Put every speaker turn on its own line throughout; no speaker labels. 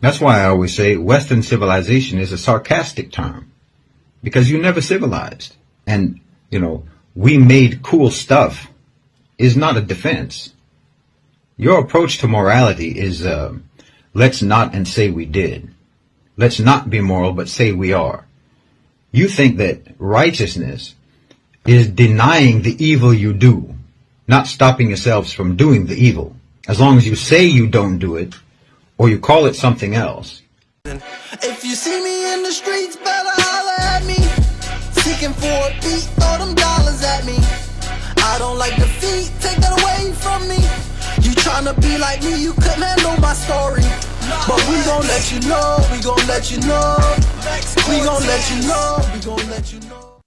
That's why I always say Western civilization is a sarcastic term, because you never civilized. And, we made cool stuff is not a defense. Your approach to morality is, let's not and say we did. Let's not be moral, but say we are. You think that righteousness is denying the evil you do, not stopping yourselves from doing the evil. As long as you say you don't do it, or you call it something else.
If you see me in the streets, better holler at me. Seeking for a beat, throw them dollars at me. I don't like defeat, take that away from me. You tryna be like me, you couldn't handle my story. But we gon' let you know, we gon' let you know. We gon' let you know, we gon' let you know.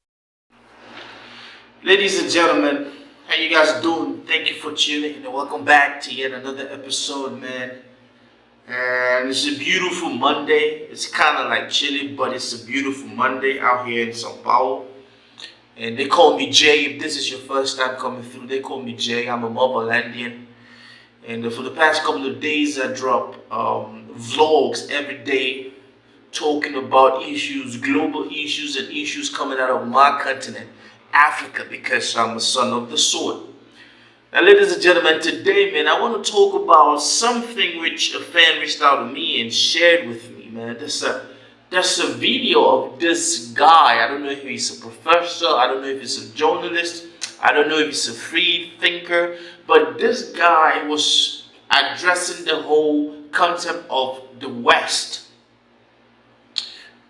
Ladies and gentlemen, how you guys doing? Thank you for tuning in and welcome back to yet another episode, man. And it's a beautiful Monday. It's kind of like chilly, but it's a beautiful Monday out here in Sao Paulo. And they call me Jay. If this is your first time coming through, they call me Jay. I'm a Motherlandian. And for the past couple of days, I drop vlogs every day talking about issues, global issues, and issues coming out of my continent, Africa, because I'm a son of the sword. Now, ladies and gentlemen, today, man, I want to talk about something which a fan reached out to me and shared with me, man. There's a video of this guy. I don't know if he's a professor. I don't know if he's a journalist. I don't know if he's a free thinker. But this guy was addressing the whole concept of the West.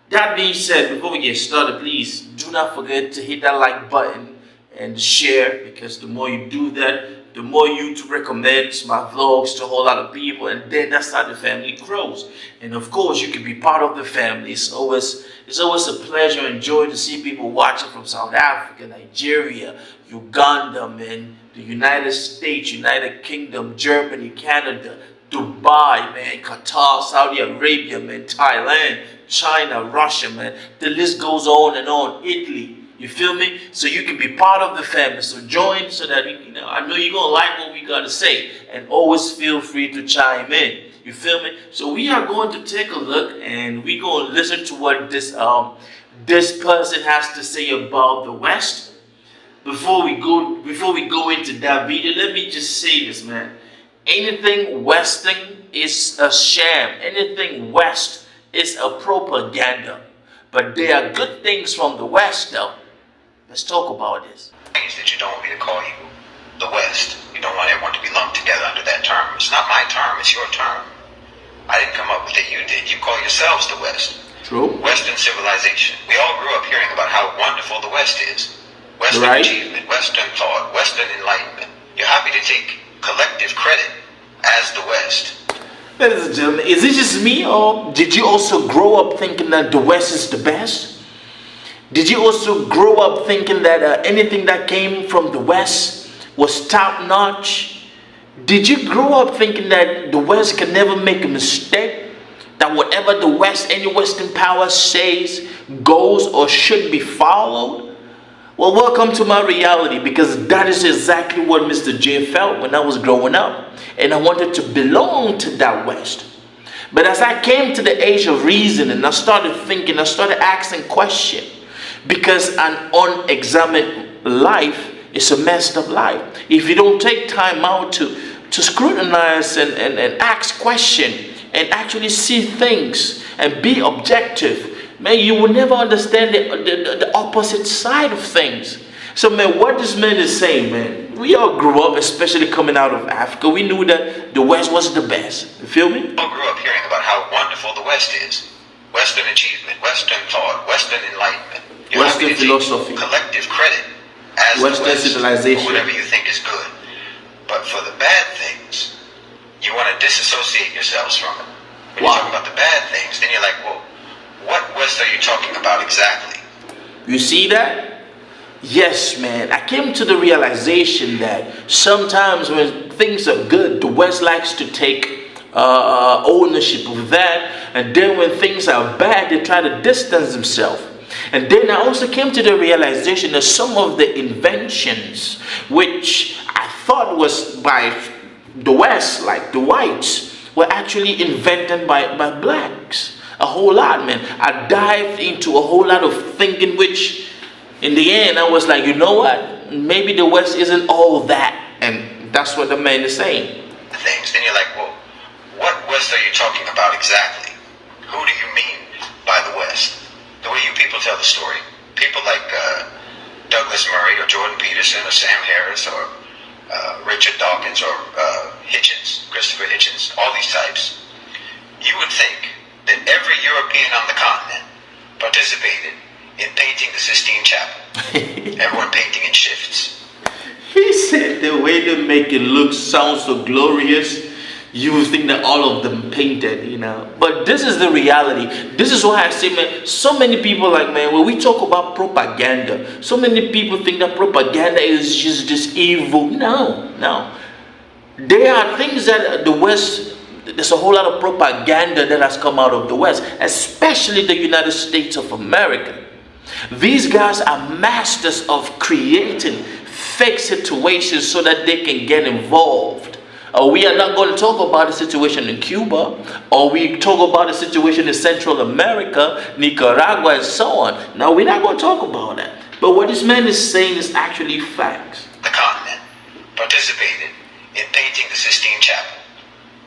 That being said, before we get started, please do not forget to hit that like button and share, because the more you do that, the more YouTube recommends my vlogs to a whole lot of people, and then that's how the family grows. And of course, you can be part of the family. It's always a pleasure and joy to see people watching from South Africa, Nigeria, Uganda, man, the United States, United Kingdom, Germany, Canada, Dubai, man, Qatar, Saudi Arabia, man, Thailand, China, Russia, man. The list goes on and on. Italy. You feel me? So you can be part of the family. So join so that, I know you're going to like what we got to say. And always feel free to chime in. You feel me? So we are going to take a look and we're going to listen to what this person has to say about the West. Before we go into that video, let me just say this, man. Anything Western is a sham. Anything West is a propaganda. But there are good things from the West, though. Let's talk about this.
Things that you don't want me to call you the West. You don't want everyone to be lumped together under that term. It's not my term, it's your term. I didn't come up with it, you did. You call yourselves the West.
True.
Western civilization. We all grew up hearing about how wonderful the West is. Western achievement, Western thought, Western enlightenment. You're happy to take collective credit as the West.
Ladies and gentlemen, is it just me, or did you also grow up thinking that the West is the best? Did you also grow up thinking that anything that came from the West was top-notch? Did you grow up thinking that the West can never make a mistake? That whatever the West, any Western power says, goes or should be followed? Well, welcome to my reality, because that is exactly what Mr. J felt when I was growing up. And I wanted to belong to that West. But as I came to the age of reason and I started thinking, I started asking questions. Because an unexamined life is a messed up life. If you don't take time out to scrutinize and ask questions and actually see things and be objective, man, you will never understand the opposite side of things. So, man, what this man is saying, man, we all grew up, especially coming out of Africa, we knew that the West was the best. You feel me?
We all grew up hearing about how wonderful the West is. Western achievement, Western thought, Western enlightenment. You're
Western philosophy.
Collective credit as
Western
the West,
civilization.
whatever you think is good. But for the bad things, you want to disassociate yourselves from it. When you talk about the bad things, then you're like, well, what West are you talking about exactly?
You see that? Yes, man. I came to the realization that sometimes when things are good, the West likes to take ownership of that. And then when things are bad, they try to distance themselves. And then I also came to the realization that some of the inventions, which I thought was by the West, like the whites, were actually invented by blacks. A whole lot, man. I dived into a whole lot of thinking, which in the end I was like, you know what? Maybe the West isn't all that. And that's what the man is saying.
Things. Then you're like, well, what West are you talking about exactly? Who do you mean by the West? The way you people tell the story. People like Douglas Murray or Jordan Peterson or Sam Harris or Richard Dawkins or Hitchens, Christopher Hitchens, all these types. You would think that every European on the continent participated in painting the Sistine Chapel. Everyone painting in shifts.
He said the way they make it look sounds so glorious, you would think that all of them painted, you know. But this is the reality. This is why I say, man, so many people like, man, when we talk about propaganda, so many people think that propaganda is just this evil. No. There are things that the West, there's a whole lot of propaganda that has come out of the West, especially the United States of America. These guys are masters of creating fake situations so that they can get involved. We are not going to talk about the situation in Cuba, or we talk about the situation in Central America, Nicaragua, and so on. Now, we're not going to talk about that. But what this man is saying is actually facts.
The continent participated in painting the Sistine Chapel.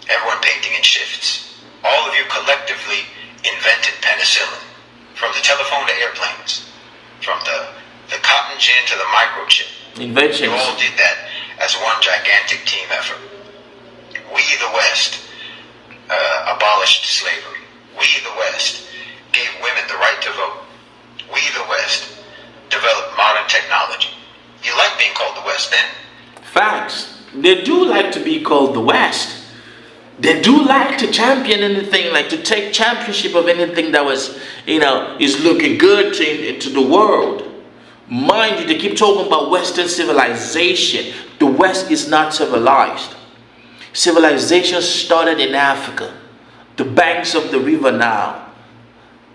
Everyone painting in shifts. All of you collectively invented penicillin. From the telephone to airplanes. From the cotton gin to the microchip.
Inventions.
You all did that as one gigantic team effort. We, the West, abolished slavery. We, the West, gave women the right to vote. We, the West, developed modern technology. You like being called the West then?
Facts. They do like to be called the West. They do like to champion anything, like to take championship of anything that was, is looking good to the world. Mind you, they keep talking about Western civilization. The West is not civilized. Civilization started in Africa, the banks of the river Nile.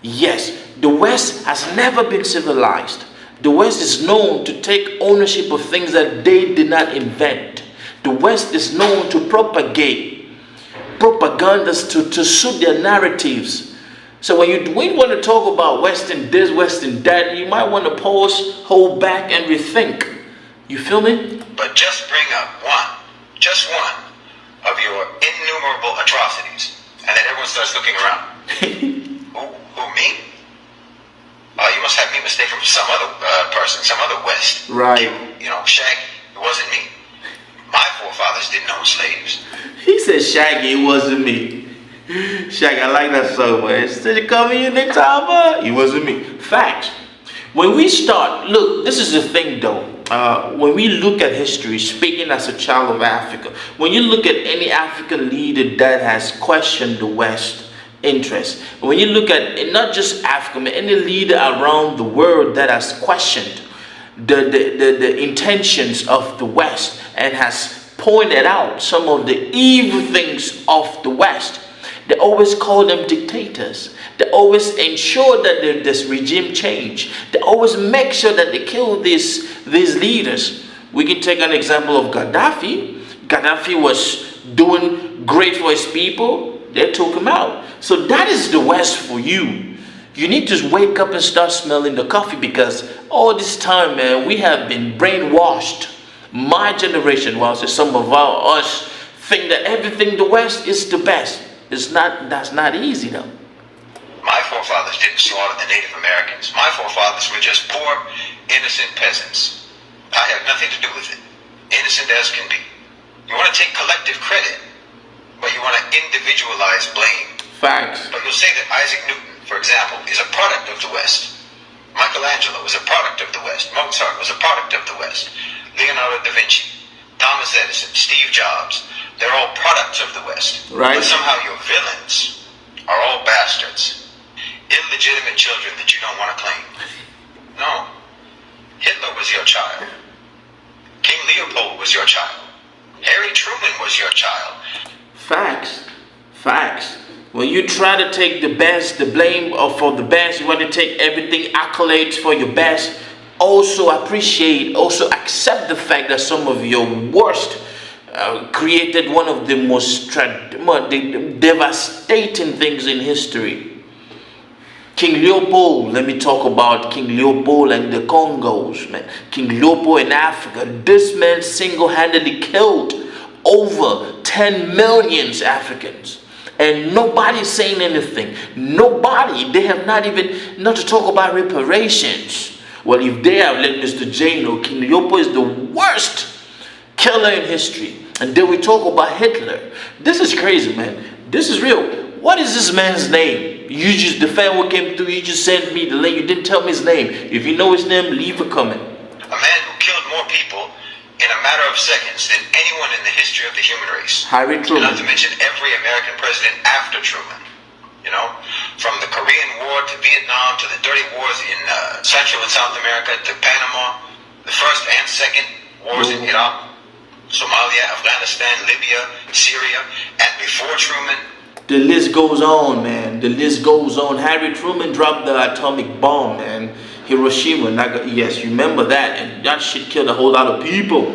Yes, the West has never been civilized. The West is known to take ownership of things that they did not invent. The West is known to propagate propagandas to suit their narratives. So when you want to talk about Western this, Western that, you might want to pause, hold back, and rethink. You feel me?
But just bring up just one of your innumerable atrocities, and then everyone starts looking around. Who, me? Oh, you must have me mistaken for some other person, some other West.
Right.
Shaggy. It wasn't me. My forefathers didn't own slaves.
He said, Shaggy, it wasn't me. Shaggy, I like that so much. Did you call me in the top? It wasn't me. Facts. When we start, look, this is the thing though. When we look at history, speaking as a child of Africa, when you look at any African leader that has questioned the West interest, when you look at not just Africa, but any leader around the world that has questioned the intentions of the West and has pointed out some of the evil things of the West, they always call them dictators. They always ensure that there's regime change. They always make sure that they kill these leaders. We can take an example of Gaddafi. Gaddafi was doing great for his people. They took him out. So that is the West for you. You need to wake up and start smelling the coffee, because all this time, man, we have been brainwashed. My generation, some of us think that everything the West is the best. That's not easy though.
My forefathers didn't slaughter the Native Americans. My forefathers were just poor, innocent peasants. I had nothing to do with it. Innocent as can be. You want to take collective credit, but you want to individualize blame.
Facts.
But you'll say that Isaac Newton, for example, is a product of the West. Michelangelo was a product of the West. Mozart was a product of the West. Leonardo da Vinci, Thomas Edison, Steve Jobs, they're all products of the West.
Right.
But somehow your villains are all bastards. Illegitimate children that you don't want to claim. No. Hitler was your child. King Leopold was your child. Harry Truman was your child.
Facts. Facts. When you try to take the best, the blame for the best, you want to take everything, accolades for your best. Also appreciate, also accept the fact that some of your worst created one of the most devastating things in history. King Leopold, let me talk about King Leopold and the Congos, man. King Leopold in Africa. This man single-handedly killed over 10 million Africans. And nobody's saying anything. Nobody. They have not even, not to talk about reparations. Well, if they have let Mr. J know, King Leopold is the worst killer in history. And then we talk about Hitler. This is crazy, man. This is real. What is this man's name? You just, the fan what came through, you just sent me the link. You didn't tell me his name. If you know his name, leave a comment.
A man who killed more people in a matter of seconds than anyone in the history of the human race.
Harry Truman.
Not to mention every American president after Truman. You know, from the Korean War to Vietnam to the dirty wars in Central and South America to Panama, the first and second wars in Iraq, Somalia, Afghanistan, Libya, Syria, and before Truman.
The list goes on, man. The list goes on. Harry Truman dropped the atomic bomb, man. Hiroshima, yes, you remember that, and that shit killed a whole lot of people.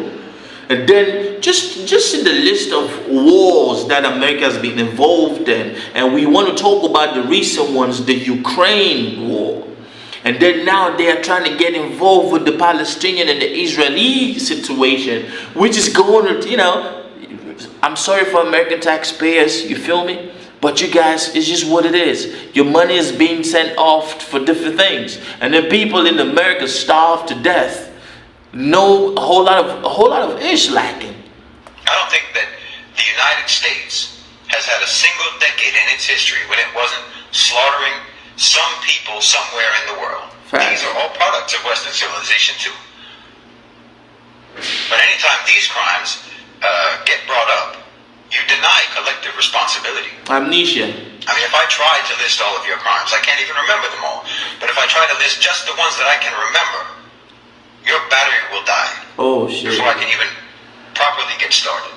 And then just in the list of wars that America has been involved in, and we want to talk about the recent ones, the Ukraine war. And then now they are trying to get involved with the Palestinian and the Israeli situation, which is going to, you know, I'm sorry for American taxpayers, you feel me? But you guys, it's just what it is. Your money is being sent off for different things. And then people in America starve to death. No, a whole lot of ish lacking.
I don't think that the United States has had a single decade in its history when it wasn't slaughtering some people somewhere in the world.
Fact.
These are all products of Western civilization too. But anytime these crimes get brought up, you deny collective responsibility.
Amnesia.
I mean, if I try to list all of your crimes, I can't even remember them all. But if I try to list just the ones that I can remember, your battery will die.
Oh, shit.
Before I can even properly get started.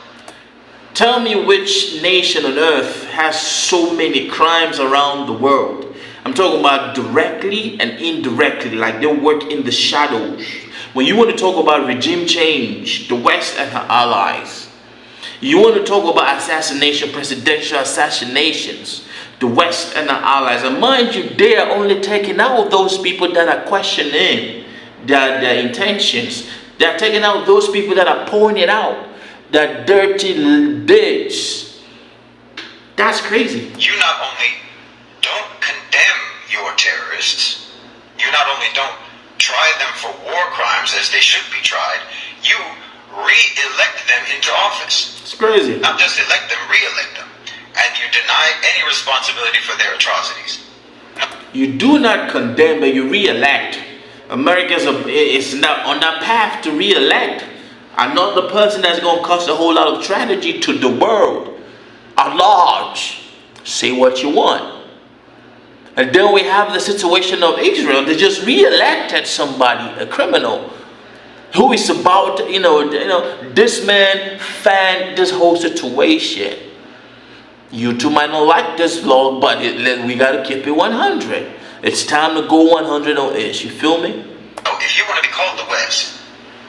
Tell me which nation on earth has so many crimes around the world. I'm talking about directly and indirectly, like they work in the shadows. When you want to talk about regime change, the West and her allies. You want to talk about assassination, presidential assassinations, the West and our allies. And mind you, they are only taking out those people that are questioning their intentions. They are taking out those people that are pointing out that dirty bitch. That's crazy.
You not only don't condemn your terrorists, you not only don't try them for war crimes as they should be tried, you re-elect them into office.
It's crazy.
Not just elect them, re-elect them. And you deny any responsibility for their atrocities.
You do not condemn, but you re-elect. America is not on that path to re-elect another person that's going to cause a whole lot of tragedy to the world at large. Say what you want. And then we have the situation of Israel. They just re-elected somebody, a criminal, who is about, this man fanned this whole situation. You two might not like this vlog, but we got to keep it 100. It's time to go 100 on ish. You feel me?
If you want to be called the West,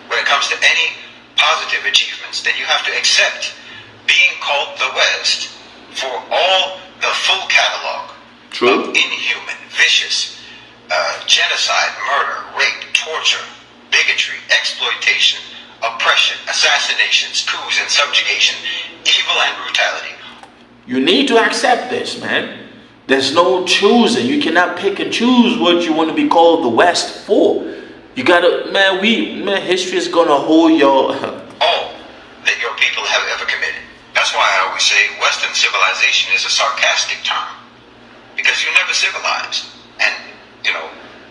when it comes to any positive achievements, then you have to accept being called the West for all the full catalog.
True.
Of inhuman, vicious, genocide, murder, rape, torture, bigotry, exploitation, oppression, assassinations, coups and subjugation, evil and brutality.
You need to accept this, man. There's no choosing. You cannot pick and choose what you want to be called the West for. You gotta, history is gonna hold your...
all that your people have ever committed. That's why I always say Western civilization is a sarcastic term. Because you're never civilized. And,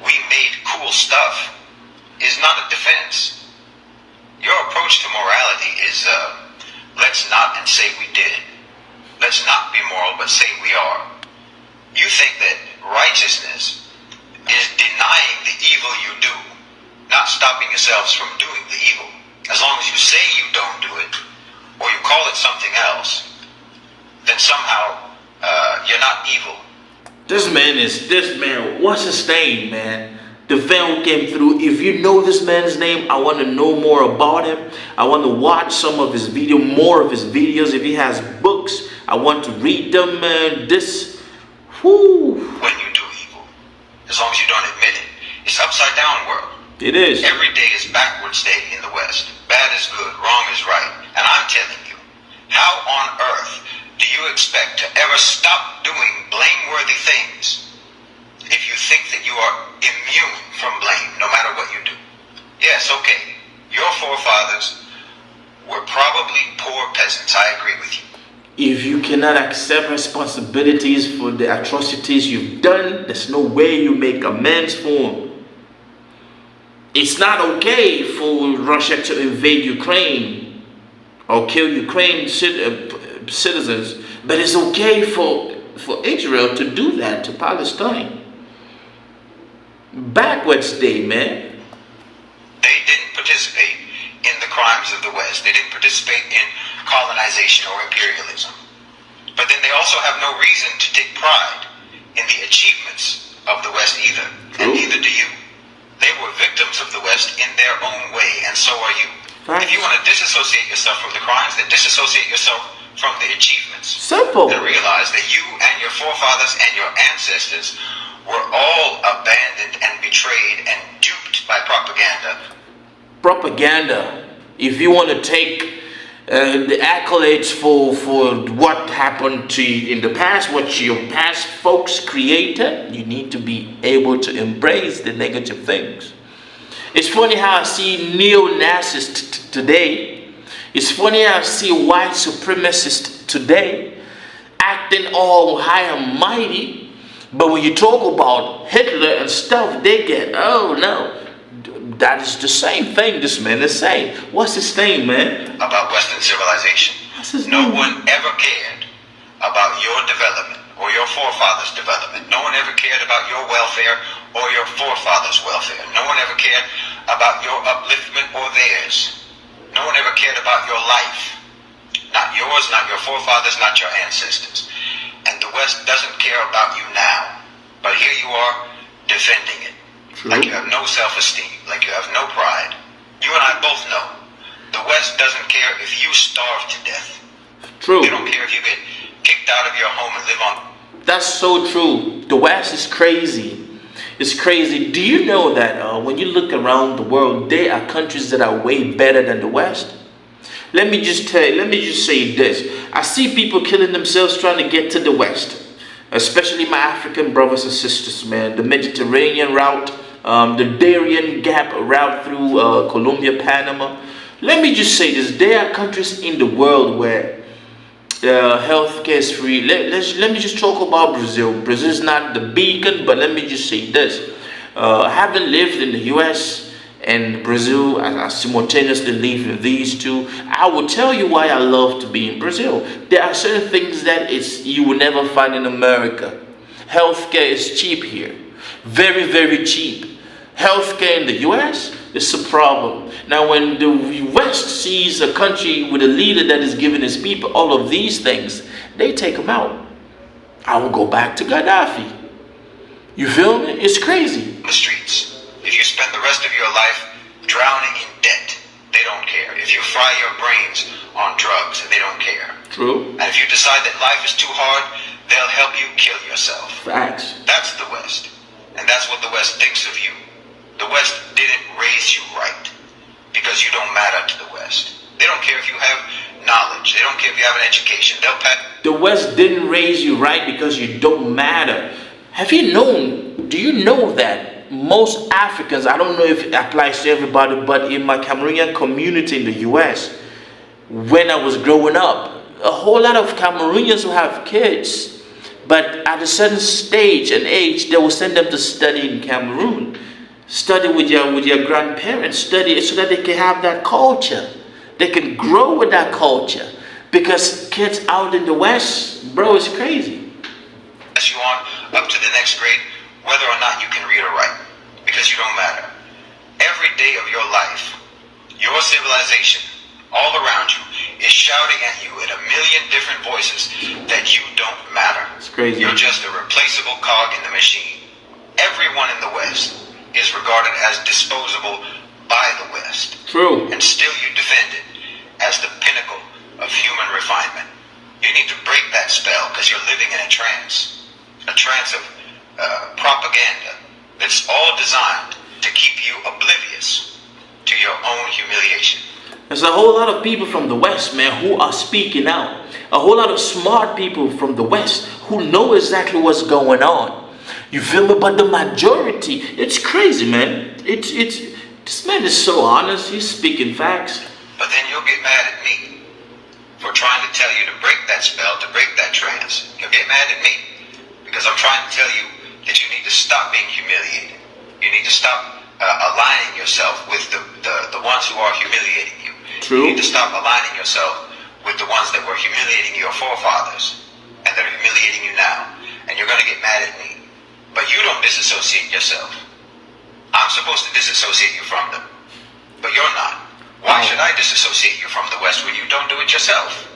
we made cool stuff is not a defense. Your approach to morality is, let's not and say we did. Let's not be moral, but say we are. You think that righteousness is denying the evil you do, not stopping yourselves from doing the evil. As long as you say you don't do it, or you call it something else, then somehow you're not evil.
This man, what's his name, man? The fan who came through. If you know this man's name, I want to know more about him. I want to watch some of his video, more of his videos. If he has books, I want to read them, man. This, whoo.
When you do evil, as long as you don't admit it, it's upside down world.
It is.
Every day is backwards day in the West. Bad is good, wrong is right. And I'm telling you, how on earth do you expect to ever stop doing blameworthy things if you think that you are immune from blame, no matter what you do? Yes, okay, your forefathers were probably poor peasants. I agree with you.
If you cannot accept responsibilities for the atrocities you've done, there's no way you make amends for them. It's not okay for Russia to invade Ukraine or kill Ukraine citizens, but it's okay for Israel to do that to Palestine. Backwards day, man.
They didn't participate in the crimes of the West. They didn't participate in colonization or imperialism. But then they also have no reason to take pride in the achievements of the West either.
True.
And neither do you. They were victims of the West in their own way, and so are you.
Right.
If you want to disassociate yourself from the crimes, then disassociate yourself from the achievements.
Simple.
And realize that you and your forefathers and your ancestors were all abandoned and betrayed and duped by propaganda.
Propaganda. If you want to take the accolades for what happened to you in the past, what your past folks created, you need to be able to embrace the negative things. It's funny how I see neo-Nazists today. It's funny how I see white supremacists today acting all high and mighty, but when you talk about Hitler and stuff, they get, oh no, that is the same thing this man is saying. What's his name, man?
About Western civilization.
What's his
No
name?
one ever cared about your development or your forefathers' development. No one ever cared about your welfare or your forefathers' welfare. No one ever cared about your upliftment or theirs. No one ever cared about your life. Not yours, not your forefathers, not your ancestors. And the West doesn't care about you now. But here you are defending it.
True.
Like you have no self-esteem, like you have no pride. You and I both know the West doesn't care if you starve to death.
True.
They don't care if you get kicked out of your home and live on.
That's so true. The West is crazy. It's crazy. Do you know that when you look around the world, there are countries that are way better than the West? Let me just say this. I see people killing themselves trying to get to the West, especially my African brothers and sisters, man. The Mediterranean route, the Darien Gap route through Colombia, Panama. Let me just say this. There are countries in the world where healthcare is free. Let me just talk about Brazil. Brazil is not the beacon, but let me just say this. Having lived in the US and Brazil, I simultaneously live in these two, I will tell you why I love to be in Brazil. There are certain things that you will never find in America. Healthcare is cheap here. Very, very cheap. Healthcare in the US is a problem. Now, when the West sees a country with a leader that is giving his people all of these things, they take him out. I will go back to Gaddafi. You feel me? It's crazy.
The streets. If you spend the rest of your life drowning in debt, they don't care. If you fry your brains on drugs, they don't care.
True.
And if you decide that life is too hard, they'll help you kill yourself.
Facts.
That's the West. And that's what the West thinks of you. The West didn't raise you right because you don't matter to the West. They don't care if you have knowledge. They don't care if you have an education. They'll pack.
The West didn't raise you right because you don't matter. Have you known, do you know that most Africans, I don't know if it applies to everybody, but in my Cameroonian community in the US, when I was growing up, a whole lot of Cameroonians will have kids, but at a certain stage and age, they will send them to study in Cameroon. Study with your grandparents, study it so that they can have that culture. They can grow with that culture. Because kids out in the West, bro, it's crazy.
You on up to the next grade, whether or not you can read or write, because you don't matter. Every day of your life, your civilization, all around you, is shouting at you in a million different voices that you don't matter.
It's crazy.
You're just a replaceable cog in the machine. Everyone in the West is regarded as disposable by the West.
True.
And still you defend it as the pinnacle of human refinement. You need to break that spell because you're living in a trance of propaganda that's all designed to keep you oblivious to your own humiliation.
There's a whole lot of people from the West, man, who are speaking out. A whole lot of smart people from the West who know exactly what's going on. You feel me? But the majority, it's crazy, man. This man is so honest. He's speaking facts.
But then you'll get mad at me for trying to tell you to break that spell, to break that trance. You'll get mad at me because I'm trying to tell you that you need to stop being humiliated. You need to stop aligning yourself with the ones who are humiliating you.
True.
You need to stop aligning yourself with the ones that were humiliating your forefathers and that are humiliating you now. And you're going to get mad at me. But you don't disassociate yourself. I'm supposed to disassociate you from them. But you're not. Why should I disassociate you from the West when you don't do it yourself?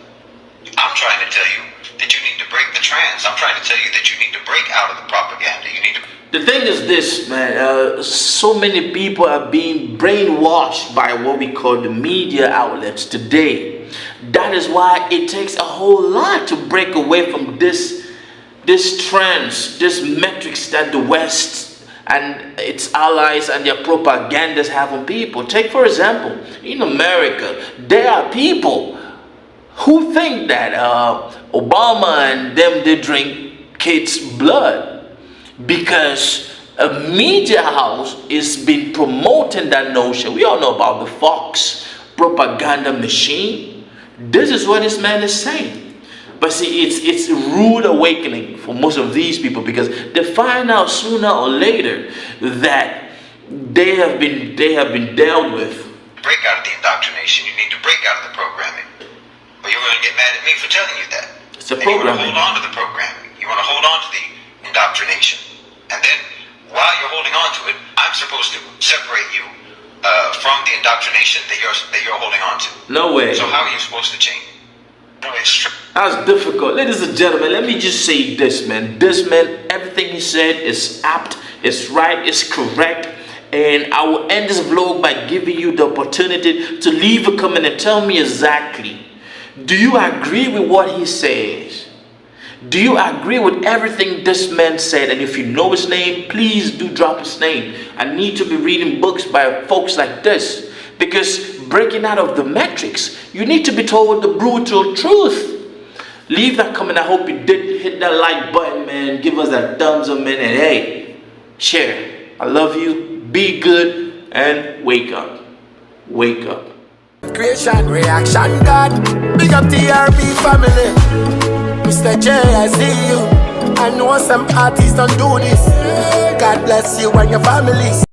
I'm trying to tell you that you need to break the trance. I'm trying to tell you that you need to break out of the propaganda. You need to...
The thing is this, man, so many people are being brainwashed by what we call the media outlets today. That is why it takes a whole lot to break away from this trends, this metrics that the West and its allies and their propagandas have on people. Take, for example, in America, there are people who think that Obama and them, they drink kids' blood. Because a media house is been promoting that notion. We all know about the Fox propaganda machine. This is what this man is saying. But see, it's a rude awakening for most of these people because they find out sooner or later that they have been dealt with.
Break out of the indoctrination. You need to break out of the programming. But you're going to get mad at me for telling you that.
It's a
and you want to
programming.
hold on to the programming. You want to hold on to the indoctrination. And then, while you're holding on to it, I'm supposed to separate you from the indoctrination that you're holding on to.
No way.
So how are you supposed to change? No, it's true.
That's difficult. Ladies and gentlemen, let me just say this, man. This man, everything he said is apt, it's right, it's correct. And I will end this vlog by giving you the opportunity to leave a comment and tell me exactly, do you agree with what he says? Do you agree with everything this man said? And if you know his name, please do drop his name. I need to be reading books by folks like this. Because breaking out of the metrics, you need to be told the brutal truth. Leave that comment. I hope you did hit that like button, man. Give us that thumbs up, man. And hey, share. I love you. Be good and wake up. Wake up.
Creation, reaction, God. Big up the RB family. Misterjaay, I see you. I know some artists don't do this. God bless you and your family.